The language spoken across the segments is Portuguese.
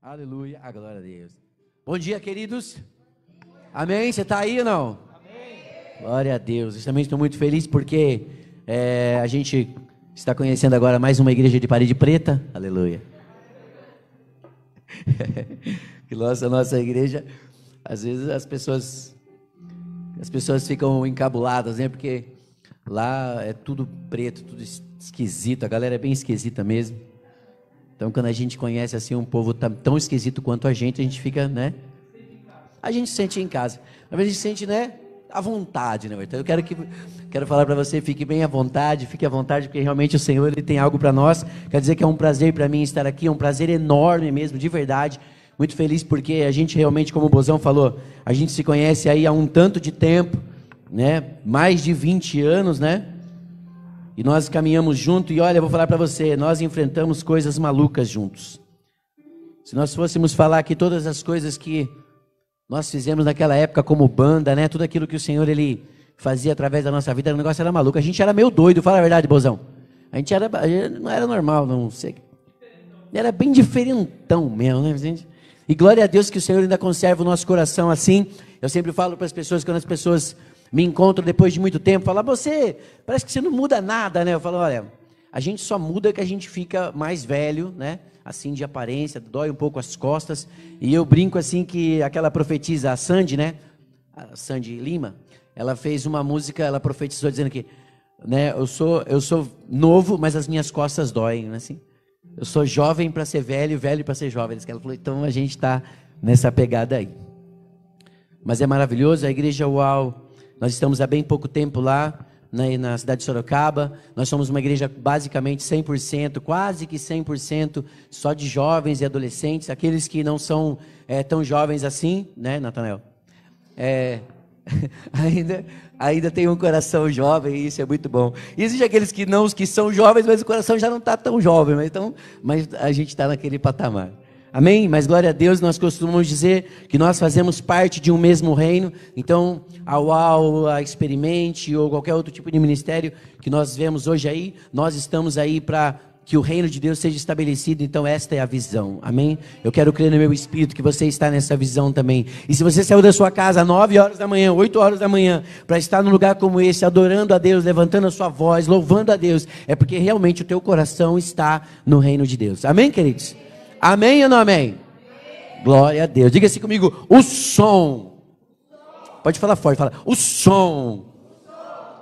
Aleluia, a glória a Deus. Bom dia, queridos. Amém? Você está aí ou não? Amém. Glória a Deus. Eu também estou muito feliz porque a gente está conhecendo agora mais uma igreja de parede preta. Aleluia. Que nossa igreja, às vezes as pessoas ficam encabuladas, né? Porque lá é tudo preto, tudo esquisito. A galera é bem esquisita mesmo. Então, quando a gente conhece assim um povo tão esquisito quanto a gente fica, né? A gente se sente em casa. Às vezes a gente se sente, né? À vontade, né? Então, eu quero falar para você, fique bem à vontade, fique à vontade, porque realmente o Senhor, Ele tem algo para nós. Quer dizer que é um prazer para mim estar aqui, é um prazer enorme mesmo, de verdade. Muito feliz porque a gente realmente, como o Bozão falou, a gente se conhece aí há um tanto de tempo, né? Mais de 20 anos, né? E nós caminhamos junto e olha, eu vou falar para você, nós enfrentamos coisas malucas juntos. Se nós fôssemos falar aqui todas as coisas que nós fizemos naquela época como banda, né? Tudo aquilo que o Senhor, Ele fazia através da nossa vida, o negócio era maluco. A gente era meio doido, fala a verdade, Bozão. A gente não era normal, não sei. Era bem diferentão mesmo, né, gente? E glória a Deus que o Senhor ainda conserva o nosso coração assim. Eu sempre falo para as pessoas, quando as pessoas me encontram depois de muito tempo, falam, parece que você não muda nada, né? Eu falo, olha, a gente só muda que a gente fica mais velho, né? Assim, de aparência, dói um pouco as costas. E eu brinco assim que aquela profetisa, a Sandy, né? A Sandy Lima, ela fez uma música, ela profetizou dizendo que, né? Eu sou novo, mas as minhas costas doem, né? Assim, eu sou jovem para ser velho, velho para ser jovem. Ela falou, então a gente está nessa pegada aí. Mas é maravilhoso, a igreja UAU. Nós estamos há bem pouco tempo lá, na cidade de Sorocaba. Nós somos uma igreja basicamente 100%, quase que 100%, só de jovens e adolescentes. Aqueles que não são tão jovens assim, né, Natanael? Ainda tem um coração jovem, e isso é muito bom. E existem aqueles que são jovens, mas o coração já não está tão jovem. Mas a gente está naquele patamar. Amém? Mas glória a Deus, nós costumamos dizer que nós fazemos parte de um mesmo reino. Então, a UAU, a Experimente ou qualquer outro tipo de ministério que nós vemos hoje aí, nós estamos aí para que o reino de Deus seja estabelecido. Então, esta é a visão. Amém? Eu quero crer no meu espírito que você está nessa visão também. E se você saiu da sua casa às 9 horas da manhã, 8 horas da manhã, para estar num lugar como esse, adorando a Deus, levantando a sua voz, louvando a Deus, é porque realmente o teu coração está no reino de Deus. Amém, queridos? Amém ou não amém? Amém? Glória a Deus. Diga assim comigo, o som. Pode falar forte, fala, o som.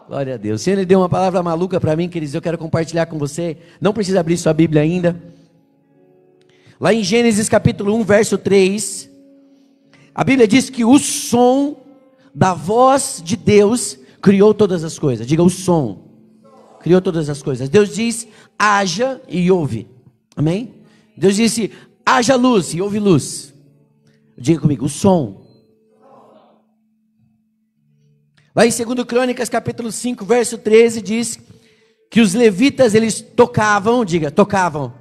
Glória a Deus. O Senhor deu uma palavra maluca para mim, queridos, eu quero compartilhar com você. Não precisa abrir sua Bíblia ainda. Lá em Gênesis capítulo 1, verso 3, a Bíblia diz que o som da voz de Deus criou todas as coisas. Diga, o som criou todas as coisas. Deus diz, haja e ouve. Amém? Deus disse, haja luz e houve luz. Diga comigo, o som. Lá em 2 Crônicas, capítulo 5, verso 13, diz que os levitas, eles tocavam, tocavam.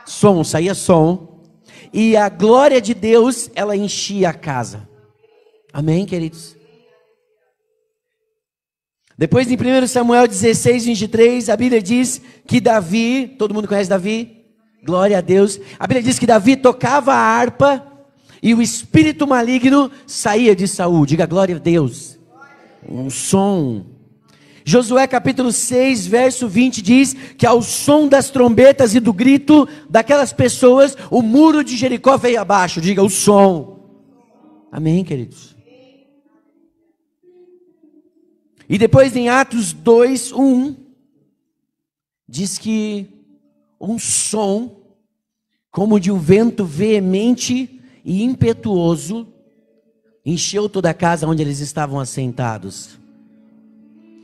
Som, saía som. E a glória de Deus, ela enchia a casa. Amém, queridos? Depois, em 1 Samuel 16, 23, a Bíblia diz que Davi, todo mundo conhece Davi? Glória a Deus. A Bíblia diz que Davi tocava a harpa e o espírito maligno saía de Saul. Diga glória a Deus. Um som. Josué capítulo 6, verso 20 diz que ao som das trombetas e do grito daquelas pessoas, o muro de Jericó veio abaixo. Diga o som. Amém, queridos? E depois em Atos 2, 1, diz que um som como de um vento veemente e impetuoso encheu toda a casa onde eles estavam assentados.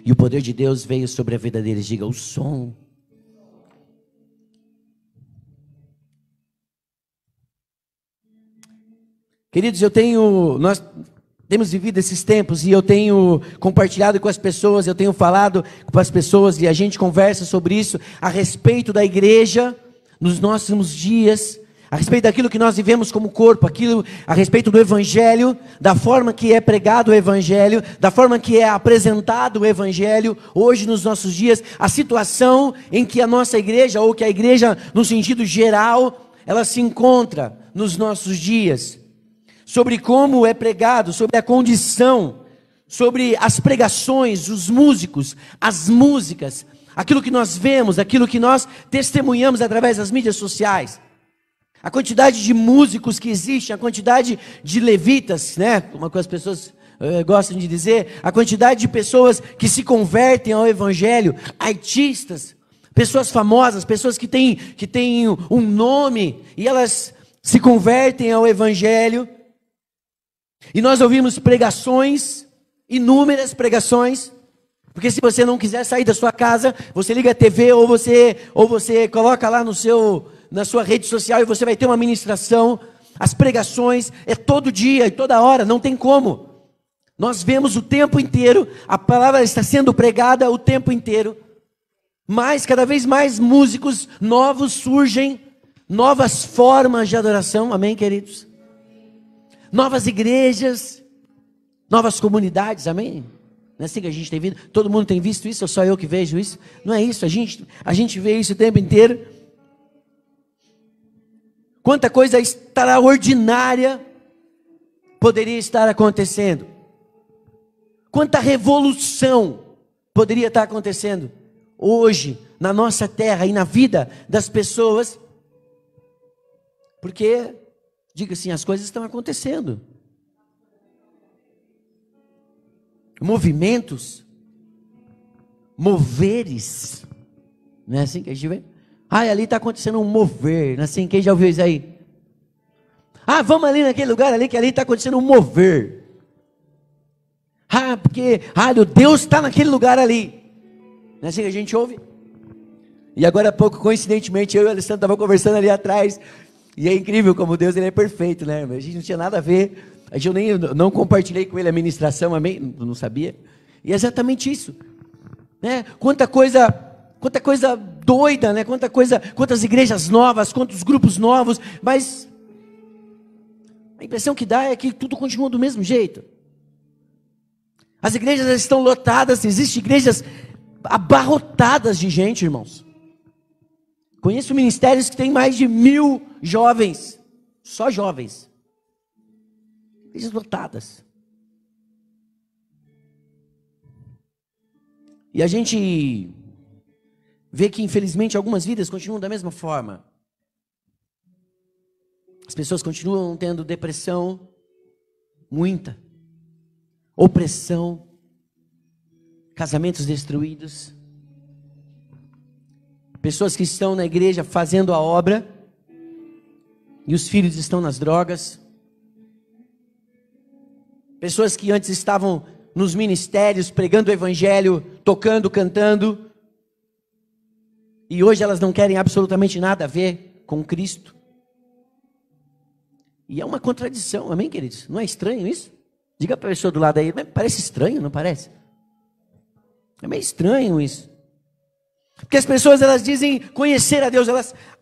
E o poder de Deus veio sobre a vida deles. Diga, o som. Queridos, nós temos vivido esses tempos e eu tenho compartilhado com as pessoas, eu tenho falado com as pessoas e a gente conversa sobre isso, a respeito da igreja nos nossos dias, a respeito daquilo que nós vivemos como corpo, a respeito do evangelho, da forma que é pregado o evangelho, da forma que é apresentado o evangelho hoje nos nossos dias, a situação em que a nossa igreja, ou que a igreja no sentido geral, ela se encontra. nos nossos dias, sobre como é pregado, sobre a condição, sobre as pregações, os músicos, as músicas, aquilo que nós vemos, aquilo que nós testemunhamos através das mídias sociais. A quantidade de músicos que existe, a quantidade de levitas, né? Como as pessoas gostam de dizer, a quantidade de pessoas que se convertem ao evangelho, artistas, pessoas famosas, pessoas que têm um nome, e elas se convertem ao evangelho. E nós ouvimos pregações, inúmeras pregações, porque se você não quiser sair da sua casa, você liga a TV ou você coloca lá na sua rede social e você vai ter uma ministração. As pregações é todo dia e toda hora, não tem como. Nós vemos o tempo inteiro, a palavra está sendo pregada o tempo inteiro. Mas cada vez mais músicos novos surgem, novas formas de adoração, amém, queridos? Novas igrejas, novas comunidades, amém? Não é assim que a gente tem visto? Todo mundo tem visto isso ou só eu que vejo isso? Não é isso, a gente vê isso o tempo inteiro. Quanta coisa extraordinária poderia estar acontecendo. Quanta revolução poderia estar acontecendo hoje na nossa terra e na vida das pessoas. Porque, diga assim, as coisas estão acontecendo. Movimentos, moveres, não é assim que a gente vê? Ali está acontecendo um mover, não é assim? Quem já ouviu isso aí? Vamos ali naquele lugar ali, que ali está acontecendo um mover. Porque, Deus está naquele lugar ali, não é assim que a gente ouve? E agora há pouco, coincidentemente, eu e o Alessandro estavam conversando ali atrás, e é incrível como Deus ele é perfeito, né? A gente não tinha nada a ver. Eu não compartilhei com ele a ministração, amém? Eu não sabia. E é exatamente isso, né? Quanta coisa doida, né? Quantas igrejas novas, quantos grupos novos, mas a impressão que dá é que tudo continua do mesmo jeito. As igrejas estão lotadas, existem igrejas abarrotadas de gente, irmãos. Conheço ministérios que têm mais de 1000 jovens, só jovens. Igrejas lotadas. E a gente vê que infelizmente algumas vidas continuam da mesma forma. As pessoas continuam tendo depressão, muita, opressão, casamentos destruídos, pessoas que estão na igreja fazendo a obra e os filhos estão nas drogas. Pessoas que antes estavam nos ministérios, pregando o evangelho, tocando, cantando, e hoje elas não querem absolutamente nada a ver com Cristo. E é uma contradição, amém, queridos? Não é estranho isso? Diga para a pessoa do lado aí, mas parece estranho, não parece? É meio estranho isso. Porque as pessoas, elas dizem conhecer a Deus,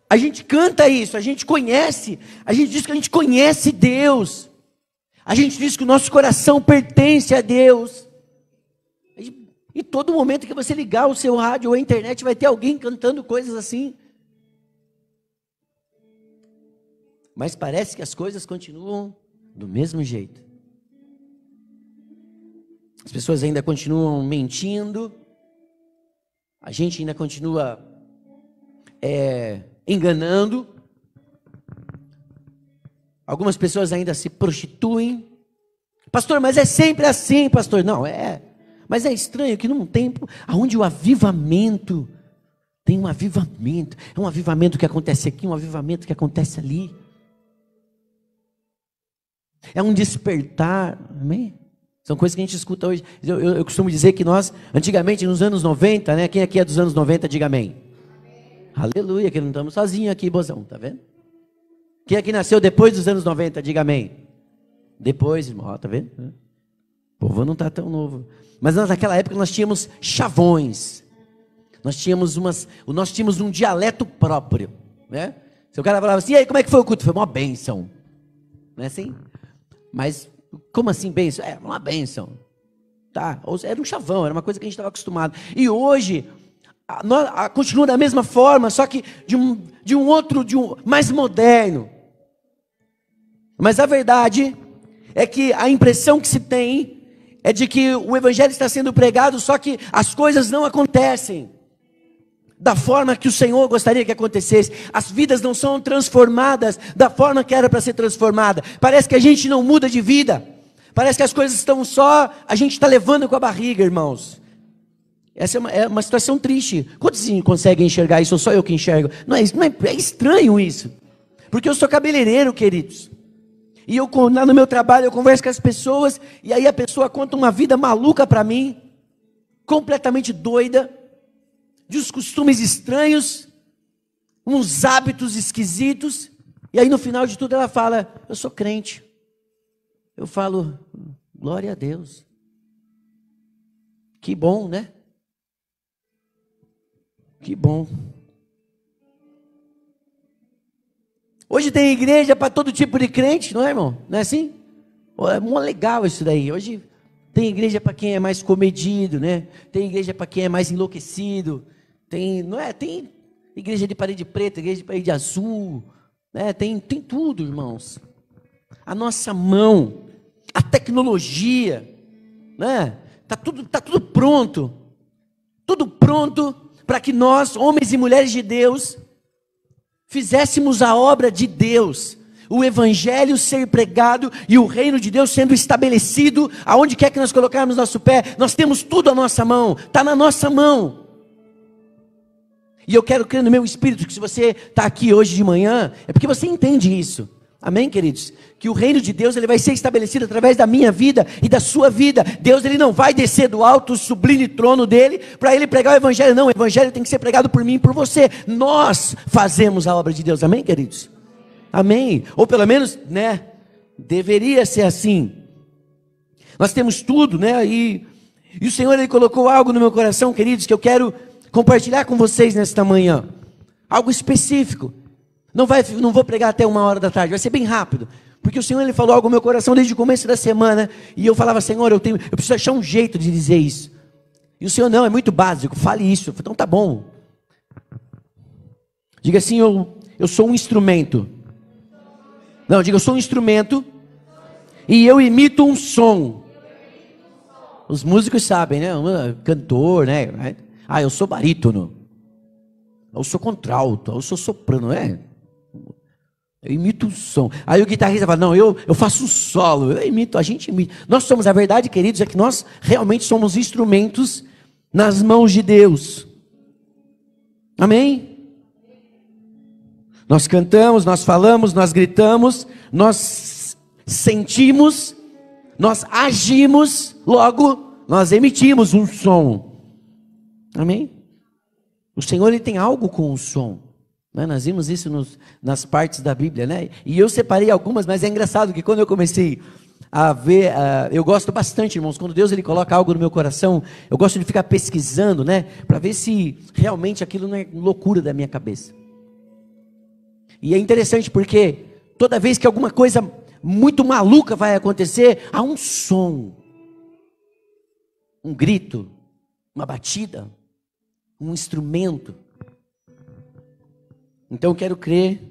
a gente canta isso, a gente conhece, a gente diz que a gente conhece Deus. A gente diz que o nosso coração pertence a Deus. E todo momento que você ligar o seu rádio ou a internet, vai ter alguém cantando coisas assim. Mas parece que as coisas continuam do mesmo jeito. As pessoas ainda continuam mentindo. A gente ainda continua enganando. Algumas pessoas ainda se prostituem. Pastor, mas é sempre assim, pastor. Não, mas é estranho que num tempo onde o avivamento, tem um avivamento. É um avivamento que acontece aqui, um avivamento que acontece ali. É um despertar, amém? São coisas que a gente escuta hoje. Eu costumo dizer que nós, antigamente, nos anos 90, né? Quem aqui é dos anos 90, diga amém. Aleluia, que não estamos sozinhos aqui, bozão, tá vendo? Quem aqui nasceu depois dos anos 90, diga amém. Depois, irmão, tá vendo? O povo não está tão novo. Mas naquela época nós tínhamos chavões. Nós tínhamos um dialeto próprio, né? Se o cara falava assim, e aí, como é que foi o culto? Foi uma bênção. Não é assim? Mas, como assim bênção? Uma bênção. Tá? Era um chavão, era uma coisa que a gente estava acostumado. E hoje, continua da mesma forma, só que de um mais moderno. Mas a verdade é que a impressão que se tem é de que o evangelho está sendo pregado, só que as coisas não acontecem da forma que o Senhor gostaria que acontecesse. As vidas não são transformadas da forma que era para ser transformada. Parece que a gente não muda de vida. Parece que as coisas estão só, a gente está levando com a barriga, irmãos. Essa é uma situação triste. Quantos conseguem enxergar isso? Ou só eu que enxergo? É estranho isso. Porque eu sou cabeleireiro, queridos. E eu, lá no meu trabalho, eu converso com as pessoas, e aí a pessoa conta uma vida maluca para mim, completamente doida, de uns costumes estranhos, uns hábitos esquisitos, e aí no final de tudo ela fala, eu sou crente. Eu falo, glória a Deus. Que bom, né? Que bom. Hoje tem igreja para todo tipo de crente, não é, irmão? Não é assim? É muito legal isso daí. Hoje tem igreja para quem é mais comedido, né? Tem igreja para quem é mais enlouquecido. Tem, não é? Tem igreja de parede preta, igreja de parede azul, né? Tem tudo, irmãos. A nossa mão, a tecnologia, né? Tá tudo pronto. Tudo pronto para que nós, homens e mulheres de Deus, fizéssemos a obra de Deus, o evangelho ser pregado e o reino de Deus sendo estabelecido, aonde quer que nós colocarmos nosso pé, nós temos tudo à nossa mão, está na nossa mão. E eu quero crer no meu espírito que se você está aqui hoje de manhã, é porque você entende isso. Amém, queridos? Que o reino de Deus ele vai ser estabelecido através da minha vida e da sua vida. Deus ele não vai descer do alto sublime trono dele para ele pregar o evangelho. Não, o evangelho tem que ser pregado por mim e por você. Nós fazemos a obra de Deus. Amém, queridos? Amém. Ou pelo menos, né? Deveria ser assim. Nós temos tudo, né? E o Senhor ele colocou algo no meu coração, queridos, que eu quero compartilhar com vocês nesta manhã. Algo específico. Não vou pregar até 13h, vai ser bem rápido. Porque o Senhor ele falou algo no meu coração desde o começo da semana. E eu falava, Senhor, eu preciso achar um jeito de dizer isso. E o Senhor, não, é muito básico, fale isso. Eu falei, então tá bom. Diga assim, eu sou um instrumento. Não, diga, eu sou um instrumento e eu imito um som. Os músicos sabem, né? Cantor, né? Ah, eu sou barítono. Eu sou contralto, eu sou soprano, né? Eu imito um som. Aí o guitarrista fala, não, eu faço um solo, a gente imita. Nós somos, a verdade, queridos, é que nós realmente somos instrumentos nas mãos de Deus. Amém? Nós cantamos, nós falamos, nós gritamos, nós sentimos, nós agimos, logo nós emitimos um som. Amém? O Senhor ele tem algo com o som. Né? Nós vimos isso nas partes da Bíblia, né? E eu separei algumas, mas é engraçado que quando eu comecei a ver, eu gosto bastante, irmãos, quando Deus ele coloca algo no meu coração, eu gosto de ficar pesquisando, né? Para ver se realmente aquilo não é loucura da minha cabeça. E é interessante porque toda vez que alguma coisa muito maluca vai acontecer, há um som, um grito, uma batida, um instrumento. Então eu quero crer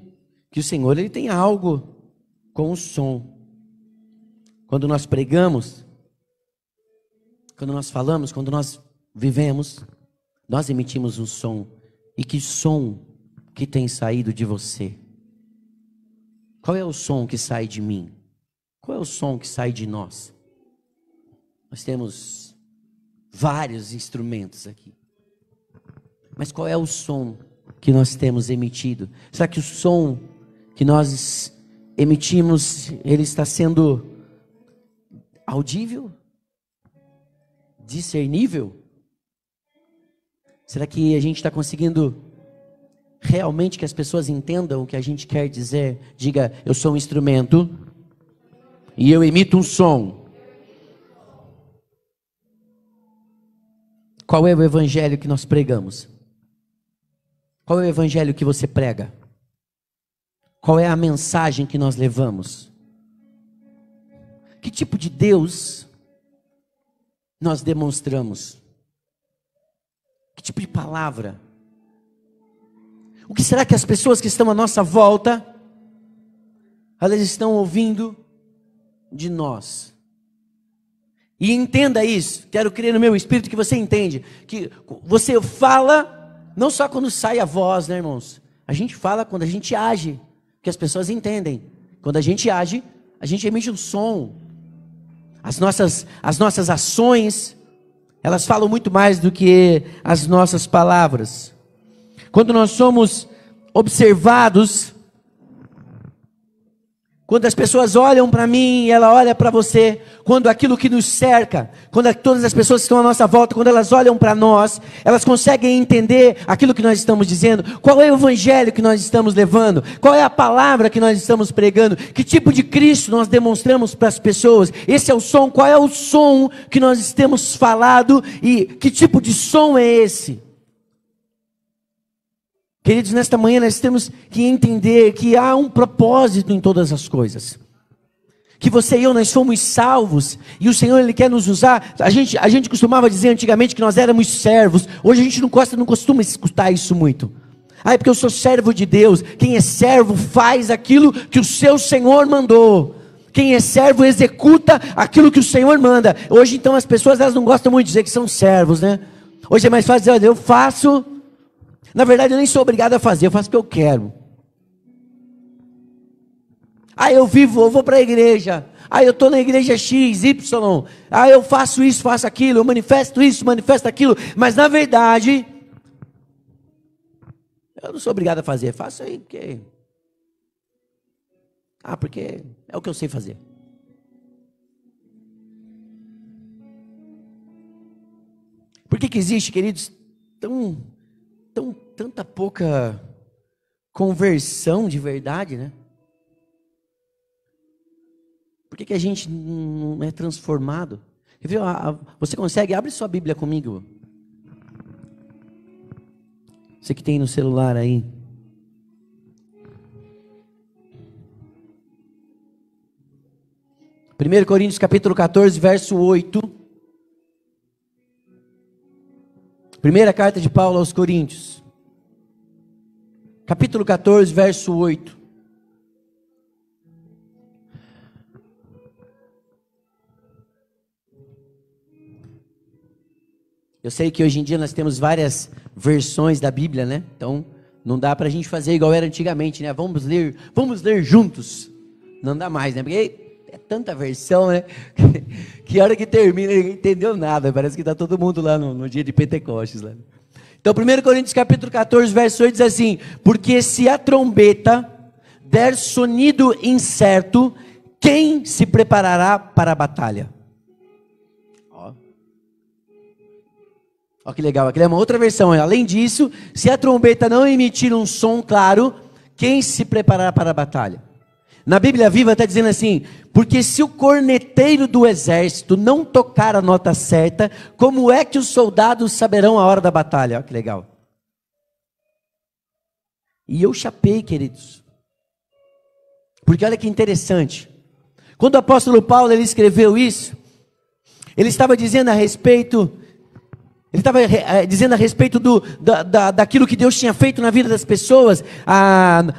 que o Senhor ele tem algo com o som. Quando nós pregamos, quando nós falamos, quando nós vivemos, nós emitimos um som. E que som que tem saído de você? Qual é o som que sai de mim? Qual é o som que sai de nós? Nós temos vários instrumentos aqui. Mas qual é o som que nós temos emitido? Será que o som que nós emitimos, ele está sendo audível? Discernível? Será que a gente está conseguindo realmente que as pessoas entendam o que a gente quer dizer? Diga, eu sou um instrumento e eu emito um som. Qual é o evangelho que nós pregamos? Qual é o evangelho que você prega? Qual é a mensagem que nós levamos? Que tipo de Deus nós demonstramos? Que tipo de palavra? O que será que as pessoas que estão à nossa volta, elas estão ouvindo de nós. E entenda isso, quero crer no meu espírito que você entende, que você fala, não só quando sai a voz, né, irmãos? A gente fala quando a gente age, que as pessoas entendem. Quando a gente age, a gente emite um som. As nossas ações, elas falam muito mais do que as nossas palavras. Quando nós somos observados, quando as pessoas olham para mim e ela olha para você, quando aquilo que nos cerca, quando todas as pessoas que estão à nossa volta, quando elas olham para nós, elas conseguem entender aquilo que nós estamos dizendo, qual é o evangelho que nós estamos levando, qual é a palavra que nós estamos pregando, que tipo de Cristo nós demonstramos para as pessoas. Esse é o som, qual é o som que nós temos falado e que tipo de som é esse? Queridos, nesta manhã nós temos que entender que há um propósito em todas as coisas. Que você e eu, nós fomos salvos, e o Senhor, Ele quer nos usar. A gente costumava dizer antigamente que nós éramos servos. Hoje a gente não costuma escutar isso muito. É porque eu sou servo de Deus. Quem é servo faz aquilo que o seu Senhor mandou. Quem é servo executa aquilo que o Senhor manda. Hoje então as pessoas, elas não gostam muito de dizer que são servos, né? Hoje é mais fácil dizer, olha, eu faço... Na verdade eu nem sou obrigado a fazer, eu faço o que eu quero. Eu vou para a igreja. Eu estou na igreja X, Y. Eu faço isso, faço aquilo, eu manifesto isso, manifesto aquilo. Mas na verdade, eu não sou obrigado a fazer, faço aí porque... porque é o que eu sei fazer. Por que existe, queridos, tanta pouca conversão de verdade, né? Por que a gente não é transformado? Você consegue? Abre sua Bíblia comigo. Você que tem no celular aí. Primeiro Coríntios capítulo 14, verso 8. Primeira carta de Paulo aos Coríntios, capítulo 14, verso 8. Eu sei que hoje em dia nós temos várias versões da Bíblia, né? Então, não dá para a gente fazer igual era antigamente, né? Vamos ler juntos. Não dá mais, né? Porque é tanta versão, né? Que hora que termina, ninguém entendeu nada. Parece que está todo mundo lá no dia de Pentecostes. Lá. Então, 1 Coríntios capítulo 14, verso 8 diz assim: porque se a trombeta der sonido incerto, quem se preparará para a batalha? Ó que legal, aqui é uma outra versão. Além disso, se a trombeta não emitir um som claro, quem se preparará para a batalha? Na Bíblia Viva está dizendo assim: porque se o corneteiro do exército não tocar a nota certa, como é que os soldados saberão a hora da batalha? Olha que legal. E eu chapei, queridos. Porque olha que interessante. Quando o apóstolo Paulo ele escreveu isso, ele estava dizendo a respeito... Ele estava dizendo a respeito daquilo que Deus tinha feito na vida das pessoas,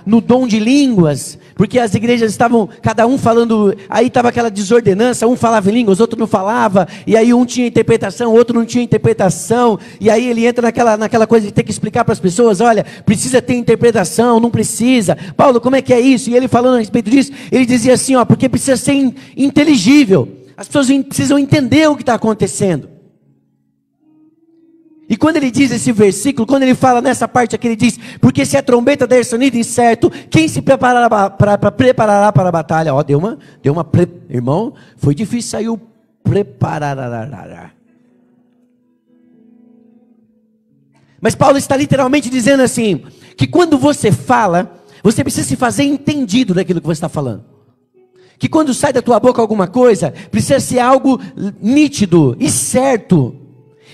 no dom de línguas, porque as igrejas estavam, cada um falando, aí estava aquela desordenança, um falava em línguas, outro não falava, e aí um tinha interpretação, outro não tinha interpretação, e aí ele entra naquela coisa de ter que explicar para as pessoas, olha, precisa ter interpretação, não precisa. Paulo, como é que é isso? E ele falando a respeito disso, ele dizia assim, porque precisa ser inteligível, as pessoas precisam entender o que está acontecendo. E quando ele diz esse versículo, quando ele fala nessa parte aqui, ele diz, porque se a trombeta der sonido incerto, quem se preparará para a batalha? Irmão, foi difícil sair o preparará. Mas Paulo está literalmente dizendo assim, que quando você fala, você precisa se fazer entendido daquilo que você está falando. Que quando sai da tua boca alguma coisa, precisa ser algo nítido e certo.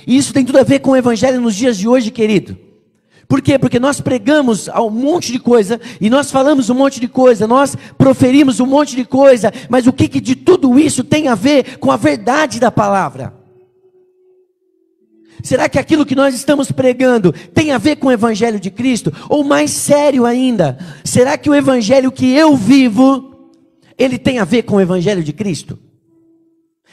E isso tem tudo a ver com o evangelho nos dias de hoje, querido. Por quê? Porque nós pregamos um monte de coisa, e nós falamos um monte de coisa, nós proferimos um monte de coisa, mas o que de tudo isso tem a ver com a verdade da palavra? Será que aquilo que nós estamos pregando tem a ver com o evangelho de Cristo? Ou mais sério ainda, será que o evangelho que eu vivo ele tem a ver com o Evangelho de Cristo?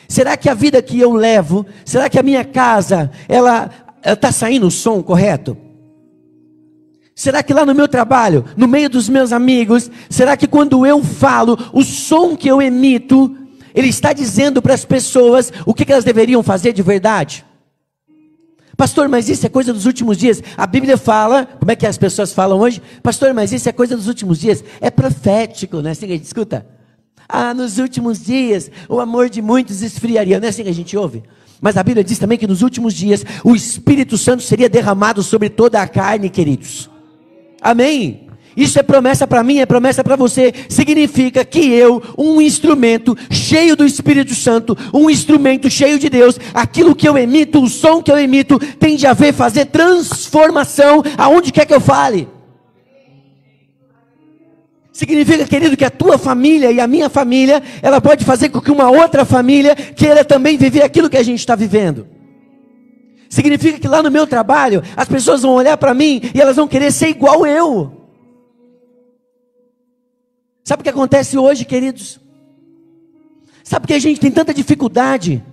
Será que a vida que eu levo, será que a minha casa, ela está saindo o som correto? Será que lá no meu trabalho, no meio dos meus amigos, será que quando eu falo, o som que eu emito, ele está dizendo para as pessoas o que elas deveriam fazer de verdade? Pastor, mas isso é coisa dos últimos dias. A Bíblia fala, como é que as pessoas falam hoje? Pastor, mas isso é coisa dos últimos dias. É profético, não é assim que a gente escuta? Ah, nos últimos dias, o amor de muitos esfriaria. Não é assim que a gente ouve? Mas a Bíblia diz também que nos últimos dias, o Espírito Santo seria derramado sobre toda a carne, queridos. Amém? Isso é promessa para mim, é promessa para você. Significa que eu, um instrumento cheio do Espírito Santo, um instrumento cheio de Deus, aquilo que eu emito, o som que eu emito, tem de haver, fazer transformação aonde quer que eu fale. Significa, querido, que a tua família e a minha família, ela pode fazer com que uma outra família queira também viver aquilo que a gente está vivendo. Significa que lá no meu trabalho, as pessoas vão olhar para mim e elas vão querer ser igual eu. Sabe o que acontece hoje, queridos? Sabe que a gente tem tanta dificuldade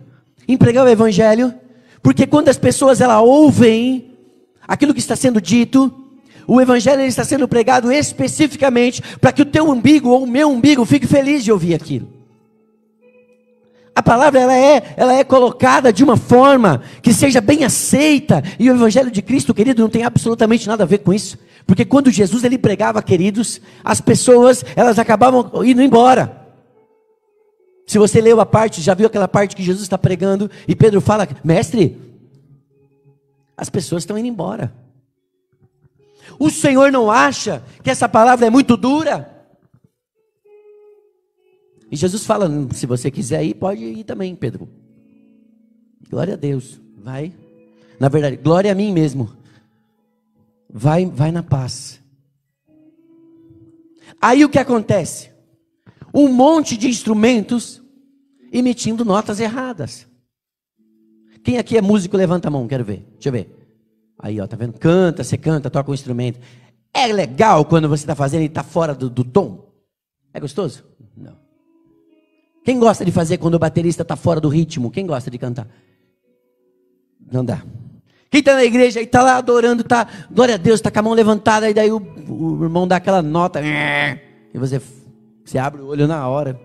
em pregar o Evangelho? Porque quando as pessoas elas ouvem aquilo que está sendo dito, o Evangelho ele está sendo pregado especificamente para que o teu umbigo ou o meu umbigo fique feliz de ouvir aquilo. A palavra ela é colocada de uma forma que seja bem aceita. E o Evangelho de Cristo, querido, não tem absolutamente nada a ver com isso. Porque quando Jesus ele pregava, queridos, as pessoas elas acabavam indo embora. Se você leu a parte, já viu aquela parte que Jesus está pregando e Pedro fala: mestre, as pessoas estão indo embora. O Senhor não acha que essa palavra é muito dura? E Jesus fala: se você quiser ir, pode ir também, Pedro. Glória a Deus, vai. Na verdade, glória a mim mesmo. Vai na paz. Aí o que acontece? Um monte de instrumentos emitindo notas erradas. Quem aqui é músico, levanta a mão, quero ver. Deixa eu ver. Aí, ó, tá vendo? Canta, você canta, toca um instrumento. É legal quando você está fazendo e está fora do tom? É gostoso? Não. Quem gosta de fazer quando o baterista está fora do ritmo? Quem gosta de cantar? Não dá. Quem está na igreja e está lá adorando, tá, glória a Deus, está com a mão levantada, e daí o irmão dá aquela nota, e você abre o olho na hora,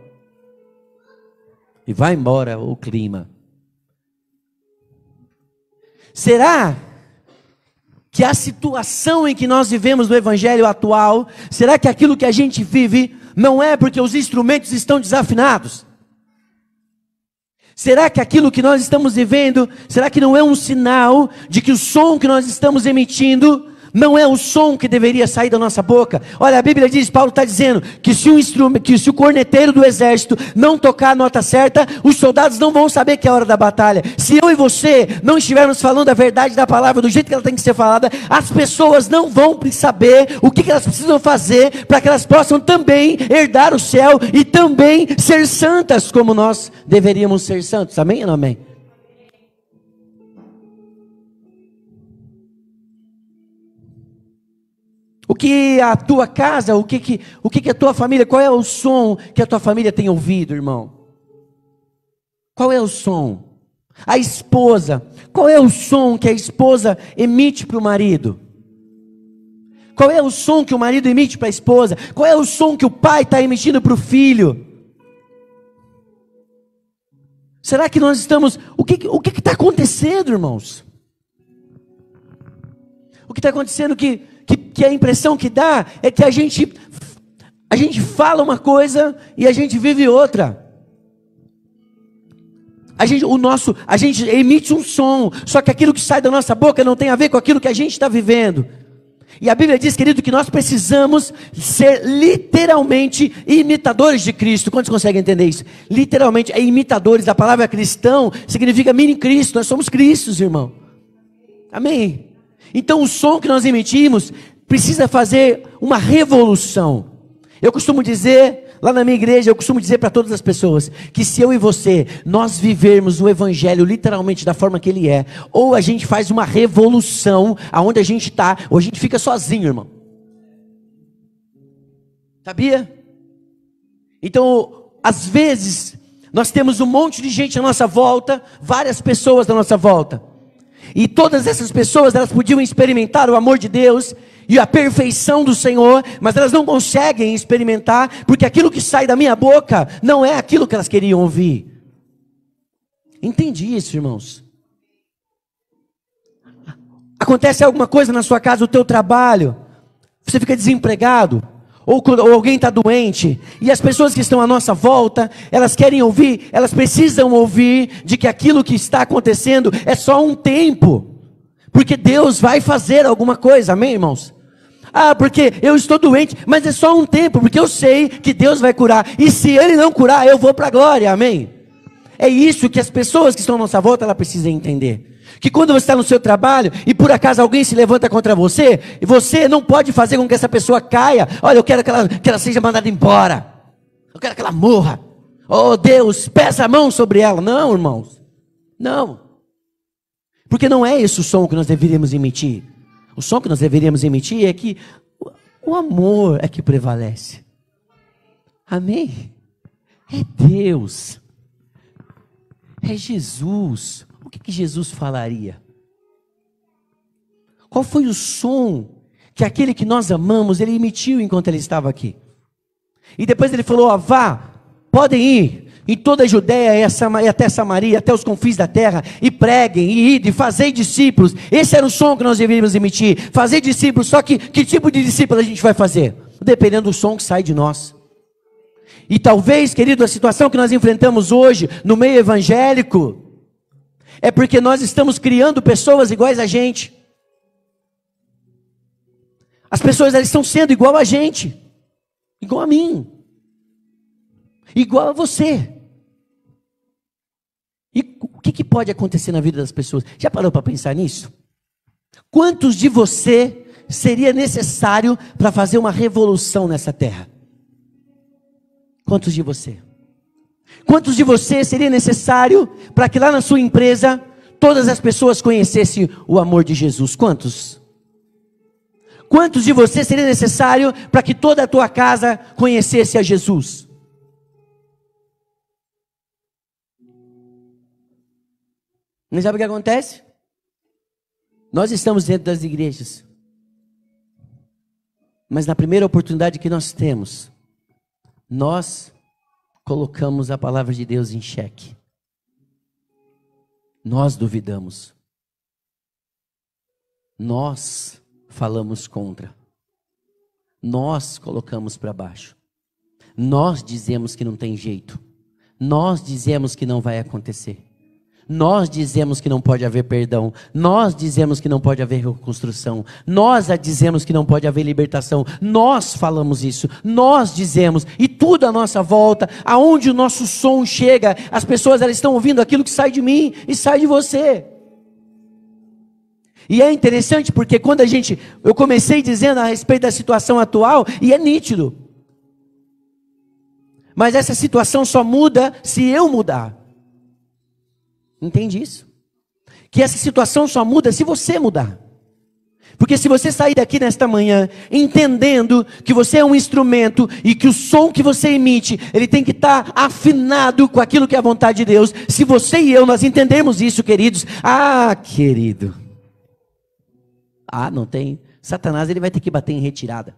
e vai embora o clima. Será que a situação em que nós vivemos no evangelho atual, será que aquilo que a gente vive não é porque os instrumentos estão desafinados? Será que aquilo que nós estamos vivendo, será que não é um sinal de que o som que nós estamos emitindo não é o som que deveria sair da nossa boca? Olha, a Bíblia diz, Paulo está dizendo que se o corneteiro do exército não tocar a nota certa, os soldados não vão saber que é a hora da batalha. Se eu e você não estivermos falando a verdade da palavra do jeito que ela tem que ser falada, as pessoas não vão saber o que elas precisam fazer para que elas possam também herdar o céu e também ser santas como nós deveríamos ser santos. Amém ou não amém? O que a tua casa, o que a tua família, qual é o som que a tua família tem ouvido, irmão? Qual é o som? A esposa, qual é o som que a esposa emite para o marido? Qual é o som que o marido emite para a esposa? Qual é o som que o pai está emitindo para o filho? Será que nós estamos... O que está acontecendo, irmãos? O que está acontecendo que a impressão que dá é que a gente fala uma coisa e a gente vive outra. A gente emite um som, só que aquilo que sai da nossa boca não tem a ver com aquilo que a gente está vivendo. E a Bíblia diz, querido, que nós precisamos ser literalmente imitadores de Cristo. Quantos conseguem entender isso? Literalmente, imitadores. A palavra cristão significa mini Cristo. Nós somos Cristos, irmão. Amém? Então o som que nós emitimos precisa fazer uma revolução. Eu costumo dizer, lá na minha igreja, eu costumo dizer para todas as pessoas, que se eu e você, nós vivermos o evangelho literalmente da forma que ele é, ou a gente faz uma revolução aonde a gente está, ou a gente fica sozinho, irmão. Sabia? Então, às vezes, nós temos um monte de gente à nossa volta, várias pessoas à nossa volta. E todas essas pessoas, elas podiam experimentar o amor de Deus e a perfeição do Senhor, mas elas não conseguem experimentar, porque aquilo que sai da minha boca não é aquilo que elas queriam ouvir. Entendi isso, irmãos. Acontece alguma coisa na sua casa, no teu trabalho, você fica desempregado, ou alguém está doente, e as pessoas que estão à nossa volta, elas querem ouvir, elas precisam ouvir de que aquilo que está acontecendo é só um tempo, porque Deus vai fazer alguma coisa, amém, irmãos? Ah, porque eu estou doente, mas é só um tempo, porque eu sei que Deus vai curar, e se Ele não curar, eu vou para a glória, amém? É isso que as pessoas que estão à nossa volta, elas precisam entender. Que quando você está no seu trabalho e por acaso alguém se levanta contra você, e você não pode fazer com que essa pessoa caia. Olha, eu quero que ela seja mandada embora. Eu quero que ela morra. Oh Deus, pesa a mão sobre ela. Não, irmãos. Não. Porque não é esse o som que nós deveríamos emitir. O som que nós deveríamos emitir é que o amor é que prevalece. Amém? É Deus. É Jesus. O que Jesus falaria? Qual foi o som que aquele que nós amamos, ele emitiu enquanto ele estava aqui? E depois ele falou, ó, vá, podem ir em toda a Judéia e até Samaria, até os confins da terra, e preguem, e ide, fazei discípulos. Esse era o som que nós deveríamos emitir, fazer discípulos. Só que tipo de discípulo a gente vai fazer? Dependendo do som que sai de nós. E talvez, querido, a situação que nós enfrentamos hoje, no meio evangélico, é porque nós estamos criando pessoas iguais a gente. As pessoas, elas estão sendo igual a gente, igual a mim, igual a você. E o que pode acontecer na vida das pessoas? Já parou para pensar nisso? Quantos de você seria necessário para fazer uma revolução nessa terra? Quantos de você? Quantos de você seria necessário para que lá na sua empresa todas as pessoas conhecessem o amor de Jesus? Quantos? Quantos de você seria necessário para que toda a tua casa conhecesse a Jesus? Mas sabe o que acontece? Nós estamos dentro das igrejas, mas na primeira oportunidade que nós temos, nós colocamos a palavra de Deus em xeque. Nós duvidamos. Nós falamos contra. Nós colocamos para baixo. Nós dizemos que não tem jeito. Nós dizemos que não vai acontecer. Nós dizemos que não pode haver perdão. Nós dizemos que não pode haver reconstrução. Nós dizemos que não pode haver libertação. Nós falamos isso. Nós dizemos. E tudo à nossa volta, aonde o nosso som chega, as pessoas, elas estão ouvindo aquilo que sai de mim e sai de você. E é interessante porque quando eu comecei dizendo a respeito da situação atual, e é nítido. Mas essa situação só muda se eu mudar. Entende isso? Que essa situação só muda se você mudar. Porque se você sair daqui nesta manhã entendendo que você é um instrumento e que o som que você emite, ele tem que estar afinado com aquilo que é a vontade de Deus. Se você e eu, nós entendermos isso, queridos. Querido. Não tem. Satanás, ele vai ter que bater em retirada.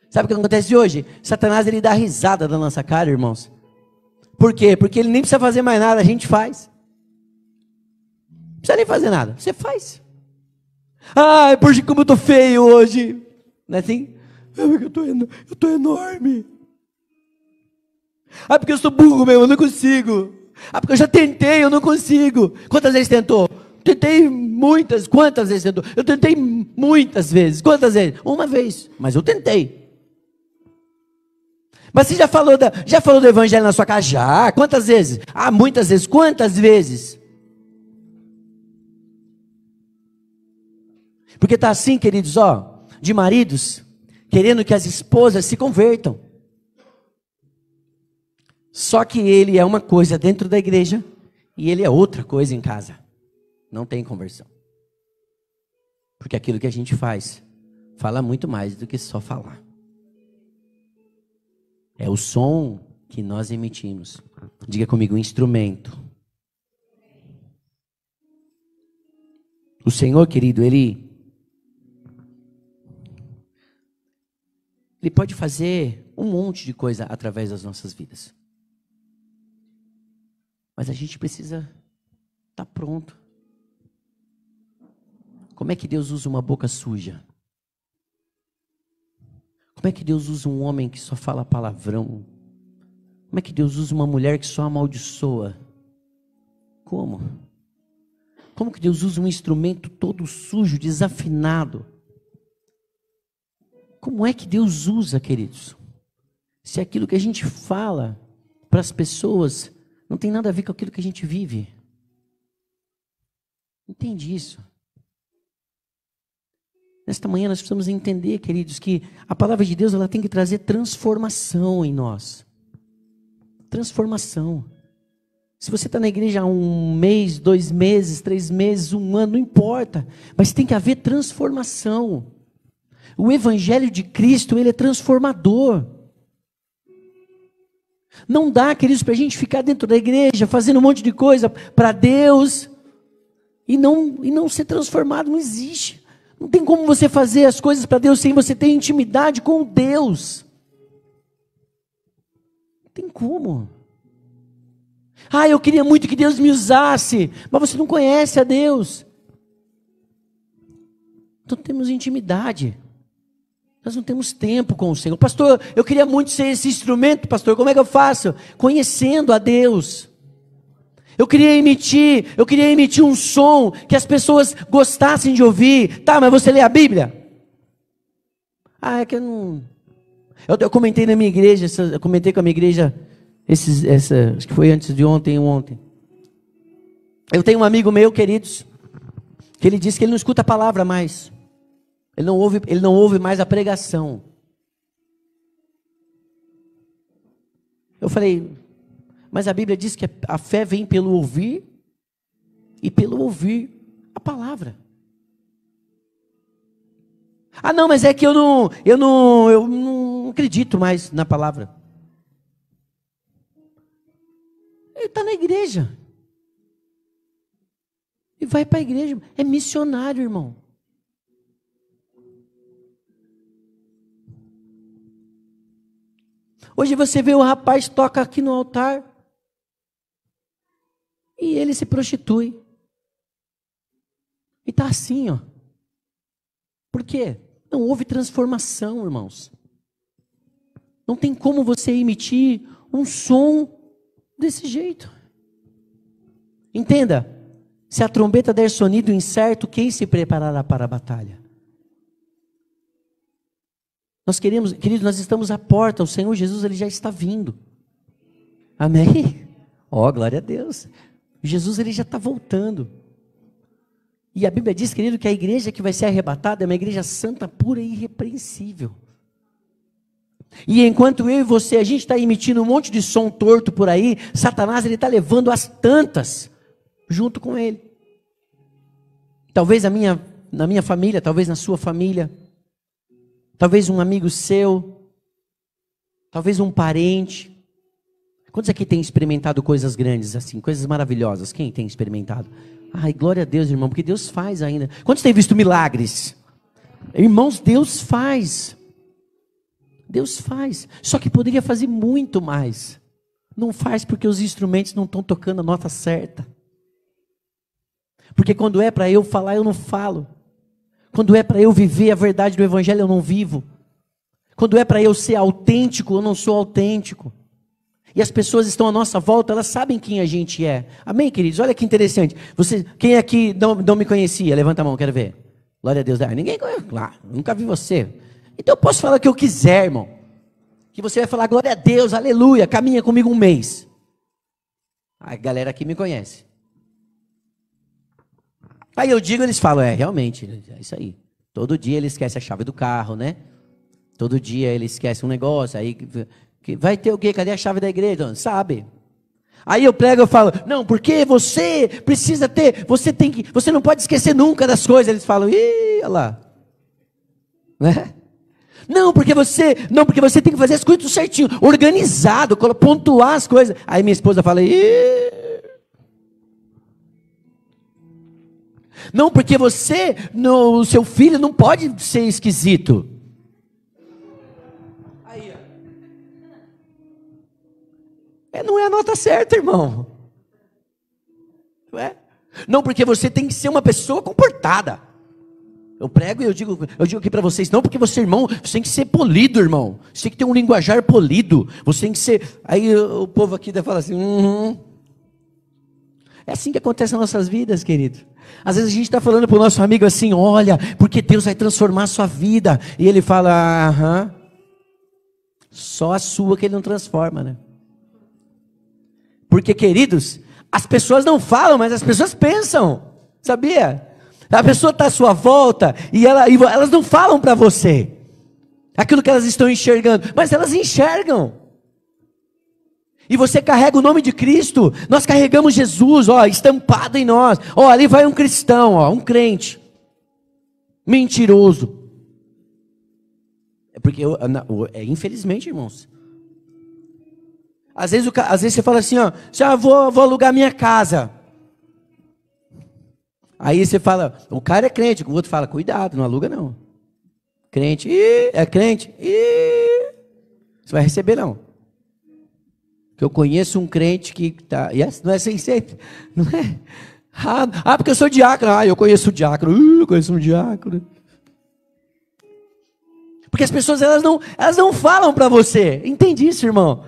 Sabe o que acontece hoje? Satanás, ele dá risada da nossa cara, irmãos. Por quê? Porque ele nem precisa fazer mais nada, a gente faz. Não precisa nem fazer nada, você faz. Poxa, como eu tô feio hoje. Não é assim? Porque eu tô enorme. Porque eu sou burro mesmo, eu não consigo. Porque eu já tentei, eu não consigo. Quantas vezes tentou? Tentei muitas. Quantas vezes tentou? Eu tentei muitas vezes. Quantas vezes? Uma vez, mas eu tentei. Mas você já falou do evangelho na sua casa? Já. Quantas vezes? Muitas vezes. Quantas vezes? Porque está assim, queridos, de maridos, querendo que as esposas se convertam. Só que ele é uma coisa dentro da igreja, e ele é outra coisa em casa. Não tem conversão. Porque aquilo que a gente faz, fala muito mais do que só falar. É o som que nós emitimos. Diga comigo, instrumento. O Senhor, querido, Ele pode fazer um monte de coisa através das nossas vidas. Mas a gente precisa estar pronto. Como é que Deus usa uma boca suja? Como é que Deus usa um homem que só fala palavrão? Como é que Deus usa uma mulher que só amaldiçoa? Como? Como que Deus usa um instrumento todo sujo, desafinado? Como é que Deus usa, queridos? Se aquilo que a gente fala para as pessoas não tem nada a ver com aquilo que a gente vive. Entende isso? Nesta manhã nós precisamos entender, queridos, que a palavra de Deus ela tem que trazer transformação em nós. Transformação. Se você está na igreja há 1 mês, 2 meses, 3 meses, 1 ano, não importa. Mas tem que haver transformação. O Evangelho de Cristo, ele é transformador. Não dá, queridos, para a gente ficar dentro da igreja, fazendo um monte de coisa para Deus, e não ser transformado, não existe. Não tem como você fazer as coisas para Deus sem você ter intimidade com Deus. Não tem como. Eu queria muito que Deus me usasse, mas você não conhece a Deus. Então temos intimidade. Nós não temos tempo com o Senhor. Pastor, eu queria muito ser esse instrumento, pastor. Como é que eu faço? Conhecendo a Deus. Eu queria emitir um som que as pessoas gostassem de ouvir. Tá, mas você lê a Bíblia? É que eu não... Eu comentei na minha igreja, eu comentei com a minha igreja, acho que foi antes de ontem ou ontem. Eu tenho um amigo meu, queridos, que ele disse que ele não escuta a palavra mais. Ele não ouve mais a pregação. Eu falei, mas a Bíblia diz que a fé vem pelo ouvir e pelo ouvir a palavra. Não, mas é que eu não acredito mais na palavra. Ele está na igreja. E vai para a igreja. É missionário, irmão. Hoje você vê o rapaz toca aqui no altar e ele se prostitui. E está assim, ó. Por quê? Não houve transformação, irmãos. Não tem como você emitir um som desse jeito. Entenda, se a trombeta der sonido incerto, quem se preparará para a batalha? Nós queridos, nós estamos à porta, o Senhor Jesus, ele já está vindo. Amém? Glória a Deus. Jesus, ele já está voltando. E a Bíblia diz, querido, que a igreja que vai ser arrebatada é uma igreja santa, pura e irrepreensível. E enquanto eu e você, a gente está emitindo um monte de som torto por aí, Satanás, ele está levando as tantas junto com ele. Talvez na minha família, talvez na sua família. Talvez um amigo seu, talvez um parente. Quantos aqui têm experimentado coisas grandes assim, coisas maravilhosas? Quem tem experimentado? Glória a Deus, irmão, porque Deus faz ainda. Quantos têm visto milagres? Irmãos, Deus faz. Deus faz. Só que poderia fazer muito mais. Não faz porque os instrumentos não estão tocando a nota certa. Porque quando é para eu falar, eu não falo. Quando é para eu viver a verdade do Evangelho, eu não vivo. Quando é para eu ser autêntico, eu não sou autêntico. E as pessoas estão à nossa volta, elas sabem quem a gente é. Amém, queridos? Olha que interessante. Quem aqui não me conhecia? Levanta a mão, quero ver. Glória a Deus. Ninguém conhece. Claro, nunca vi você. Então eu posso falar o que eu quiser, irmão. Que você vai falar, glória a Deus, aleluia, caminha comigo 1 mês. A galera aqui me conhece. Aí eu digo, eles falam, realmente, é isso aí. Todo dia ele esquece a chave do carro, né? Todo dia ele esquece um negócio, aí vai ter o quê? Cadê a chave da igreja? Sabe? Aí eu prego, eu falo, não, porque você precisa ter, você não pode esquecer nunca das coisas. Eles falam, olha lá. Né? Não, porque você tem que fazer as coisas tudo certinho, organizado, pontuar as coisas. Aí minha esposa fala: não, porque o seu filho não pode ser esquisito. Aí, ó. Não é a nota certa, irmão. Não é? Não, porque você tem que ser uma pessoa comportada. Eu prego e eu digo aqui para vocês, não, porque você, irmão, você tem que ser polido, irmão. Você tem que ter um linguajar polido. Você tem que ser. Aí o povo aqui fala assim: É assim que acontece nas nossas vidas, querido. Às vezes a gente está falando para o nosso amigo assim: olha, porque Deus vai transformar a sua vida. E ele fala: aham. Só a sua que ele não transforma, né? Porque, queridos, as pessoas não falam, mas as pessoas pensam. Sabia? A pessoa está à sua volta e elas não falam para você aquilo que elas estão enxergando, mas elas enxergam. E você carrega o nome de Cristo, nós carregamos Jesus, ó, estampado em nós. Ó, ali vai um cristão, ó, um crente, mentiroso. É porque, infelizmente, irmãos, às vezes você fala assim, ó, já vou alugar minha casa. Aí você fala, o cara é crente, o outro fala, cuidado, não aluga não. Crente, é crente, você vai receber não. Que eu conheço um crente que tá, não é sem sempre, não é? Porque eu sou diácono, eu conheço o diácono, eu conheço um diácono. Porque as pessoas elas não falam para você, entende isso, irmão?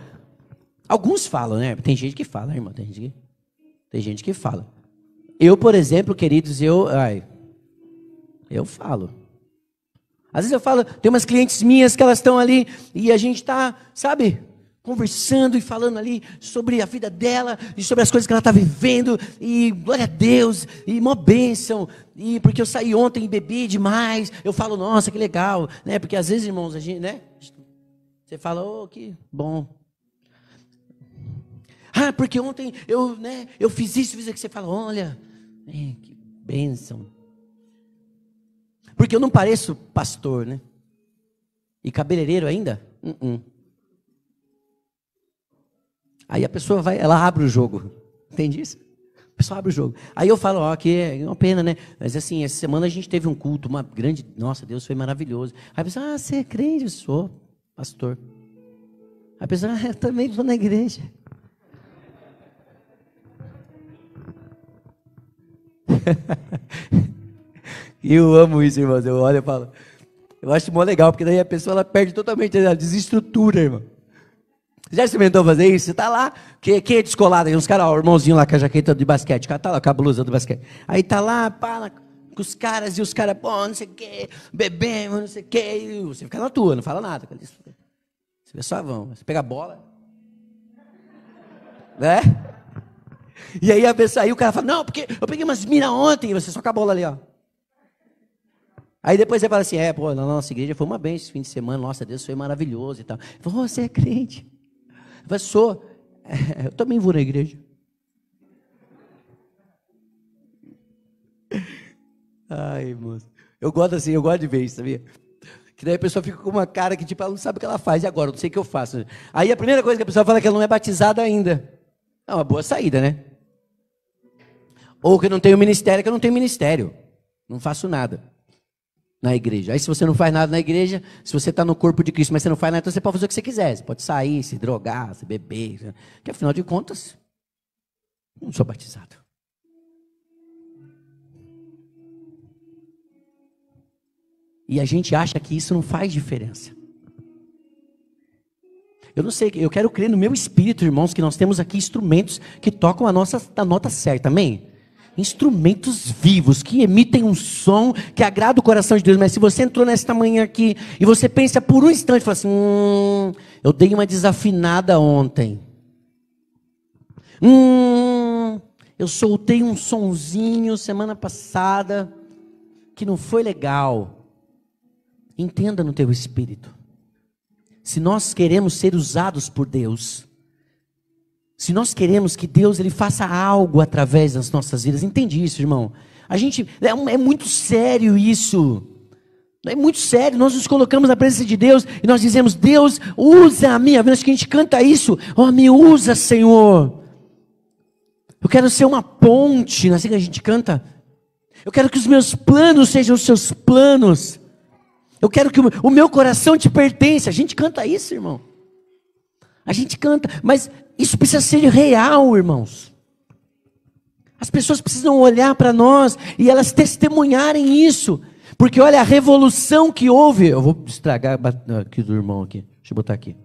Alguns falam, né? Tem gente que fala, irmão, tem gente que fala. Eu, por exemplo, queridos, eu falo. Às vezes eu falo, tem umas clientes minhas que elas estão ali e a gente está, sabe, conversando e falando ali sobre a vida dela e sobre as coisas que ela está vivendo e glória a Deus e mó bênção. E porque eu saí ontem e bebi demais, eu falo, nossa, que legal, né? Porque às vezes, irmãos, a gente, né? Você fala, que bom. Porque ontem eu fiz isso, fiz aquilo. Você fala, olha, que bênção. Porque eu não pareço pastor, né? E cabeleireiro ainda? Aí a pessoa ela abre o jogo. Entende isso? A pessoa abre o jogo. Aí eu falo, que é uma pena, né? Mas assim, essa semana a gente teve um culto, uma grande... Nossa, Deus foi maravilhoso. Aí a pessoa, você é crente? Eu sou pastor. Aí a pessoa, eu também vou na igreja. Eu amo isso, irmãos. Eu olho e falo, eu acho mó legal, porque daí a pessoa ela perde totalmente a desestrutura, irmão. Você já experimentou fazer isso? Você tá lá, quem é descolado? Aí uns caras, o irmãozinho lá com a jaqueta de basquete, o cara tá lá com a blusa do basquete. Aí tá lá, com os caras, e os caras, não sei o que, bebendo, não sei o que, e você fica na tua, não fala nada. Você só vão, você pega a bola, né? E aí a pessoa, aí o cara fala, não, porque eu peguei umas minas ontem, e você só com a bola ali, ó. Aí depois você fala assim, na nossa igreja foi uma bênção esse fim de semana, nossa, Deus foi maravilhoso e tal. Você é crente? Eu sou. Eu também vou na igreja. Ai, moço. Eu gosto de ver isso, sabia? Que daí a pessoa fica com uma cara que tipo, ela não sabe o que ela faz, e agora, não sei o que eu faço. Aí a primeira coisa que a pessoa fala é que ela não é batizada ainda. É uma boa saída, né? Ou que eu não tenho ministério, que eu não tenho ministério. Não faço nada na igreja. Aí se você não faz nada na igreja, se você está no corpo de Cristo, mas você não faz nada, então você pode fazer o que você quiser. Você pode sair, se drogar, se beber. Que afinal de contas, não sou batizado. E a gente acha que isso não faz diferença. Eu não sei, eu quero crer no meu espírito, irmãos, que nós temos aqui instrumentos que tocam a nota certa, amém? Instrumentos vivos, que emitem um som que agrada o coração de Deus. Mas se você entrou nesta manhã aqui e você pensa por um instante, fala assim, eu dei uma desafinada ontem. Eu soltei um sonzinho semana passada que não foi legal. Entenda no teu espírito. Se nós queremos ser usados por Deus, se nós queremos que Deus ele faça algo através das nossas vidas, entende isso, irmão? A gente é muito sério isso. É muito sério, nós nos colocamos na presença de Deus e nós dizemos: Deus, usa a minha vida. Acho que a gente canta isso: oh, me usa, Senhor. Eu quero ser uma ponte, não é assim que a gente canta? Eu quero que os meus planos sejam os seus planos. Eu quero que o meu coração te pertence. A gente canta isso, irmão. A gente canta, mas isso precisa ser real, irmãos. As pessoas precisam olhar para nós e elas testemunharem isso. Porque olha a revolução que houve. Eu vou estragar aqui do irmão aqui. Deixa eu botar aqui.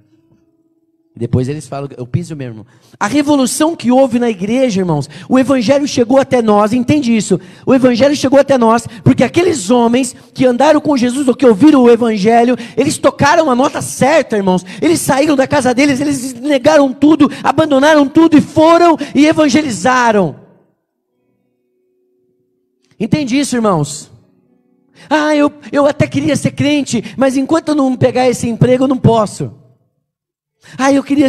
Depois eles falam, eu piso mesmo. A revolução que houve na igreja, irmãos. O evangelho chegou até nós, entende isso? O evangelho chegou até nós, porque aqueles homens que andaram com Jesus, ou que ouviram o evangelho, eles tocaram a nota certa, irmãos. Eles saíram da casa deles, eles negaram tudo, abandonaram tudo e foram e evangelizaram. Entende isso, irmãos? Ah, eu até queria ser crente, mas enquanto eu não pegar esse emprego, eu não posso. Ah, eu queria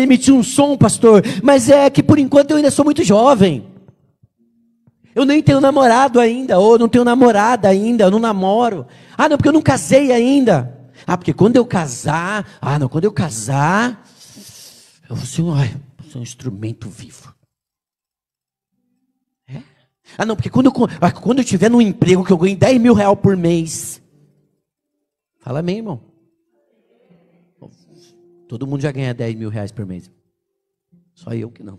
emitir um som, pastor, mas é que por enquanto eu ainda sou muito jovem. Eu nem tenho namorado ainda, ou não tenho namorada ainda, eu não namoro. Ah, não, porque eu não casei ainda. Ah, porque quando eu casar, eu vou ser um instrumento vivo. É? Ah, não, porque quando eu tiver num emprego que eu ganhe 10 mil reais por mês. Fala amém, irmão. Todo mundo já ganha 10 mil reais por mês. Só eu que não.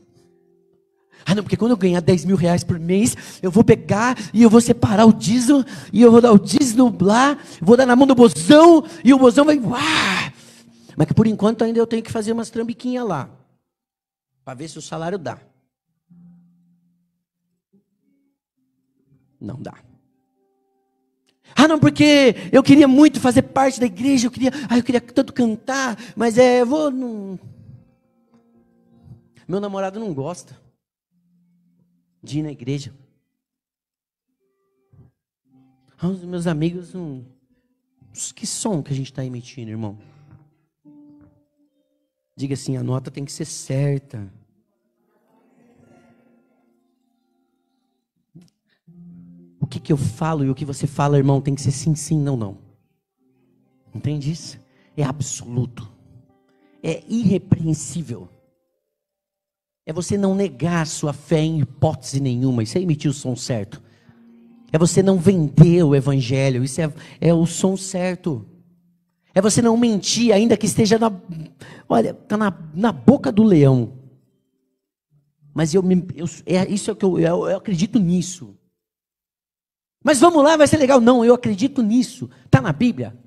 Ah, não, porque quando eu ganhar 10 mil reais por mês, eu vou pegar e eu vou separar o dízimo, e eu vou dar o dízimo lá, vou dar na mão do bozão, e o bozão vai... Mas que por enquanto ainda eu tenho que fazer umas trambiquinhas lá, para ver se o salário dá. Não dá. Ah, não, porque eu queria muito fazer parte da igreja, eu queria tanto cantar, mas meu namorado não gosta de ir na igreja. Ah, os meus amigos não... Que som que a gente está emitindo, irmão? Diga assim, a nota tem que ser certa. O que eu falo e o que você fala, irmão, tem que ser sim, sim, não, não. Entende isso? É absoluto. É irrepreensível. É você não negar sua fé em hipótese nenhuma. Isso é emitir o som certo. É você não vender o evangelho. Isso é o som certo. É você não mentir, ainda que esteja está na boca do leão. Mas isso é que eu acredito nisso. Mas vamos lá, vai ser legal. Não, eu acredito nisso. Está na Bíblia?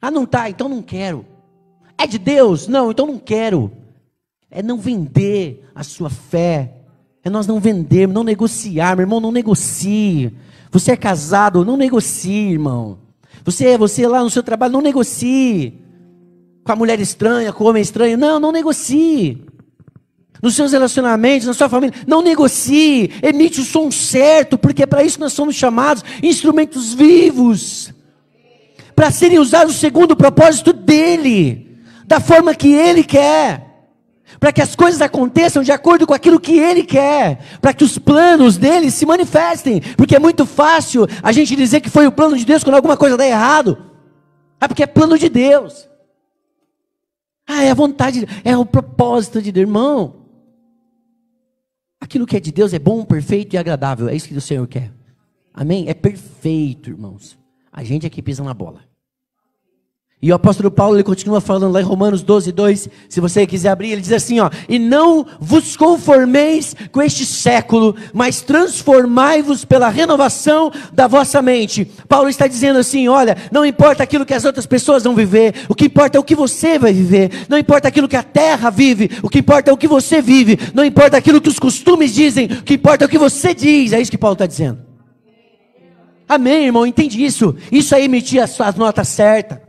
Ah, não está, então não quero. É de Deus? Não, então não quero. É não vender a sua fé. É nós não vendermos, não negociar. Meu irmão, não negocie. Você é casado, não negocie, irmão. Você lá no seu trabalho, não negocie. Com a mulher estranha, com o homem estranho. Não negocie. Nos seus relacionamentos, na sua família, não negocie, emite o som certo, porque é para isso que nós somos chamados, instrumentos vivos, para serem usados segundo o propósito dele, da forma que ele quer, para que as coisas aconteçam de acordo com aquilo que ele quer, para que os planos dele se manifestem, porque é muito fácil a gente dizer que foi o plano de Deus quando alguma coisa dá errado, porque é plano de Deus, é a vontade, é o propósito de Deus, irmão. Aquilo que é de Deus é bom, perfeito e agradável. É isso que o Senhor quer. Amém? É perfeito, irmãos. A gente aqui pisa na bola. E o apóstolo Paulo, ele continua falando lá em Romanos 12:2. Se você quiser abrir, ele diz assim, ó. E não vos conformeis com este século, mas transformai-vos pela renovação da vossa mente. Paulo está dizendo assim, olha, não importa aquilo que as outras pessoas vão viver, o que importa é o que você vai viver. Não importa aquilo que a terra vive, o que importa é o que você vive. Não importa aquilo que os costumes dizem, o que importa é o que você diz. É isso que Paulo está dizendo. Amém, irmão, entende isso? Isso é emitir as notas certas.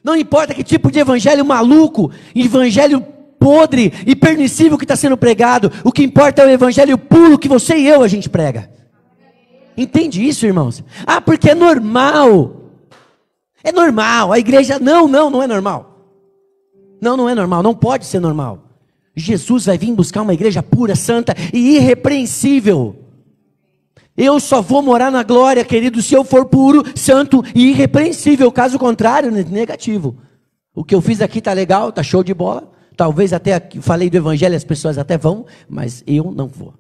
Não importa que tipo de evangelho maluco, evangelho podre e permissível que está sendo pregado. O que importa é o evangelho puro que você e eu a gente prega. Entende isso, irmãos? Ah, porque é normal. É normal. A igreja, não é normal. Não é normal, não pode ser normal. Jesus vai vir buscar uma igreja pura, santa e irrepreensível. Eu só vou morar na glória, querido, se eu for puro, santo e irrepreensível. Caso contrário, negativo. O que eu fiz aqui está legal, está show de bola. Talvez até falei do evangelho, as pessoas até vão, mas eu não vou.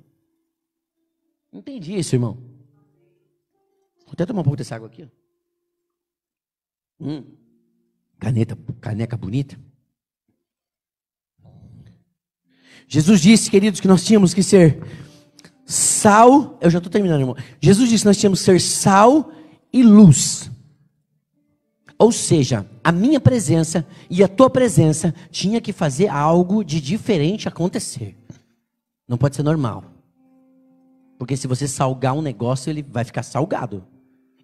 Entendi isso, irmão. Vou até tomar um pouco dessa água aqui. Caneca bonita. Jesus disse, queridos, que nós tínhamos que ser sal. Eu já estou terminando, irmão. Jesus disse que nós tínhamos que ser sal e luz. Ou seja, a minha presença e a tua presença tinha que fazer algo de diferente acontecer. Não pode ser normal. Porque se você salgar um negócio, ele vai ficar salgado.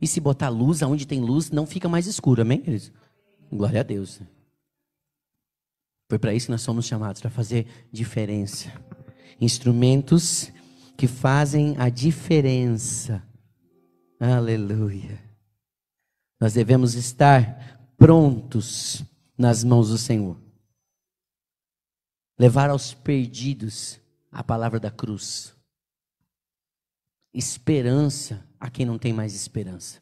E se botar luz, aonde tem luz, não fica mais escuro, amém, queridos? Glória a Deus. Foi para isso que nós somos chamados, para fazer diferença. Instrumentos que fazem a diferença. Aleluia. Nós devemos estar prontos nas mãos do Senhor. Levar aos perdidos a palavra da cruz. Esperança a quem não tem mais esperança.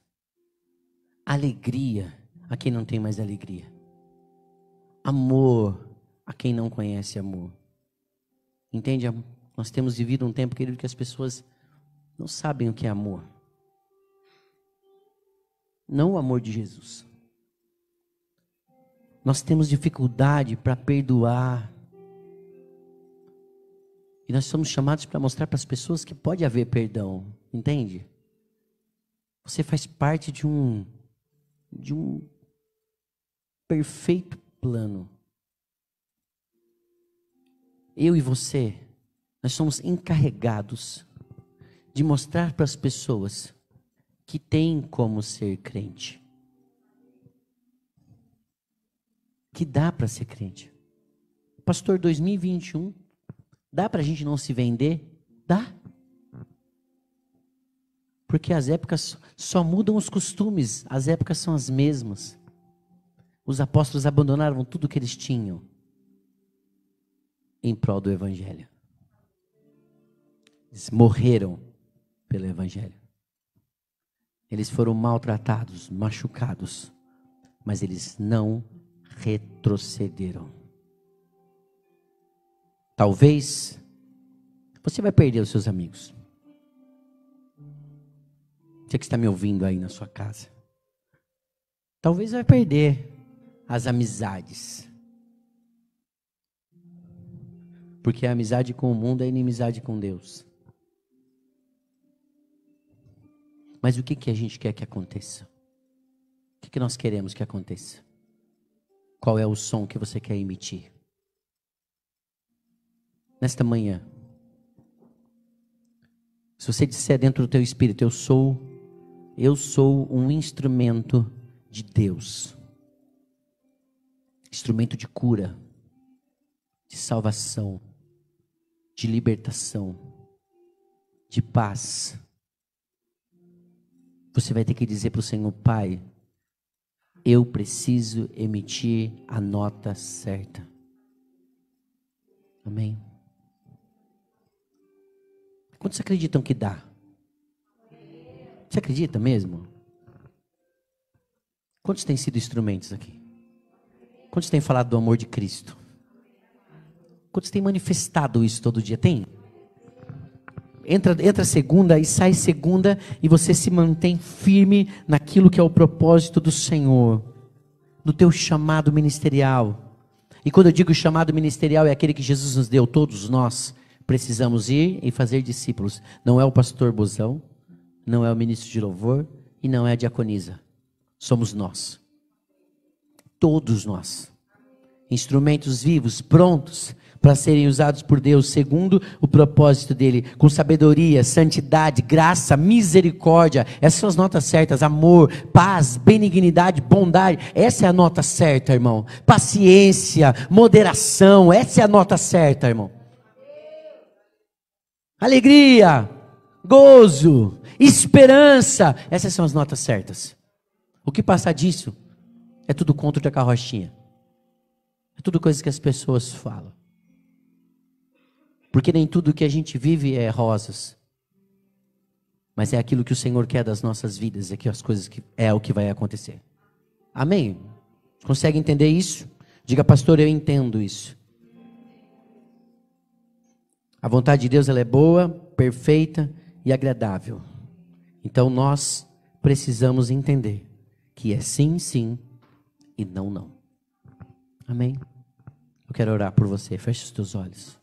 Alegria a quem não tem mais alegria. Amor a quem não conhece amor. Entende? Nós temos vivido um tempo, querido, que as pessoas não sabem o que é amor. Não o amor de Jesus. Nós temos dificuldade para perdoar. E nós somos chamados para mostrar para as pessoas que pode haver perdão. Entende? Você faz parte de um perfeito plano. Eu e você, nós somos encarregados de mostrar para as pessoas que tem como ser crente. Que dá para ser crente. Pastor, 2021, dá para a gente não se vender? Dá. Porque as épocas só mudam os costumes, as épocas são as mesmas. Os apóstolos abandonaram tudo que eles tinham em prol do evangelho. Eles morreram pelo evangelho. Eles foram maltratados, machucados, mas eles não retrocederam. Talvez você vai perder os seus amigos. Você que está me ouvindo aí na sua casa. Talvez vai perder as amizades. Porque a amizade com o mundo é inimizade com Deus. Mas o que a gente quer que aconteça? O que nós queremos que aconteça? Qual é o som que você quer emitir? Nesta manhã, se você disser dentro do teu espírito, eu sou um instrumento de Deus. Instrumento de cura, de salvação, de libertação, de paz. Você vai ter que dizer para o Senhor, Pai, eu preciso emitir a nota certa. Amém? Quantos acreditam que dá? Você acredita mesmo? Quantos têm sido instrumentos aqui? Quantos têm falado do amor de Cristo? Quantos têm manifestado isso todo dia? Tem? Entra segunda e sai segunda e você se mantém firme naquilo que é o propósito do Senhor, no teu chamado ministerial. E quando eu digo chamado ministerial, é aquele que Jesus nos deu, todos nós precisamos ir e fazer discípulos. Não é o pastor Bozão, não é o ministro de louvor e não é a diaconisa. Somos nós. Todos nós. Instrumentos vivos, prontos para serem usados por Deus segundo o propósito dele, com sabedoria, santidade, graça, misericórdia. Essas são as notas certas: amor, paz, benignidade, bondade. Essa é a nota certa, irmão. Paciência, moderação, essa é a nota certa, irmão. Alegria, gozo, esperança, essas são as notas certas. O que passar disso é tudo conto da carrochinha. É tudo coisa que as pessoas falam. Porque nem tudo que a gente vive é rosas. Mas é aquilo que o Senhor quer das nossas vidas, é que as coisas que é o que vai acontecer. Amém? Consegue entender isso? Diga, pastor, eu entendo isso. A vontade de Deus ela é boa, perfeita e agradável. Então nós precisamos entender que é sim, sim e não, não. Amém? Eu quero orar por você. Feche os teus olhos.